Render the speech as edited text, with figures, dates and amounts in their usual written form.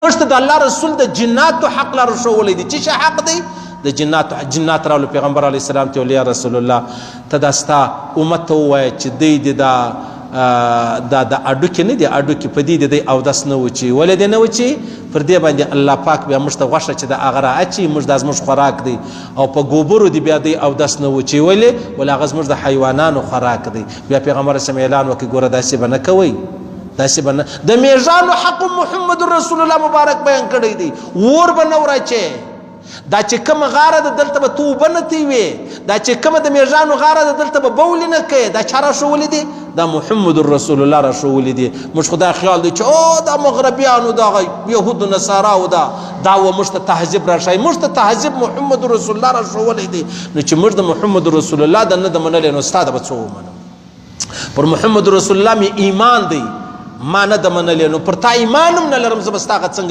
مشت د الله رسول د جنات حق لار شوولې دي چې حق دی د جنات راول پیغمبر علی السلام ته یا رسول الله تداستا امت وای چې دی دا اډو کې نه دی اډو کې پدې دی او داس نه وچی ولې نه وچی پر دې باندې الله پاک بیا مشت غوښه چې د اغرا اچي مش د ازمش خوراک دی او په ګوبرو دی بیا دی او داس نه وچی ولې ولا غزمش د حیوانانو خوراک دی بیا پیغمبر سم اعلان وکي ګوره داسې بنه کوي داسې بنه د میزان حق محمد رسول الله مبارک بیان کړی دی ور بنور اچي دا چې کوم غاره د دلته به توبه نه تی وي دا چې کوم د میزان غاره د دلته به بول نه کوي دا چاره شول دي دا محمد رسول الله رسول دي مش خدای خیال دی چې او دا مغربیانو دا يهود و نصارا او دا و مشت تهذیب را شي مشت تهذیب محمد رسول الله رسول دي نو چې مرد محمد رسول الله د نه د منل نو استاد به څو من پر محمد رسول الله می ایمان دی ما نه د منل نو پر تا ایمانم نه لرم زبستاغه څنګه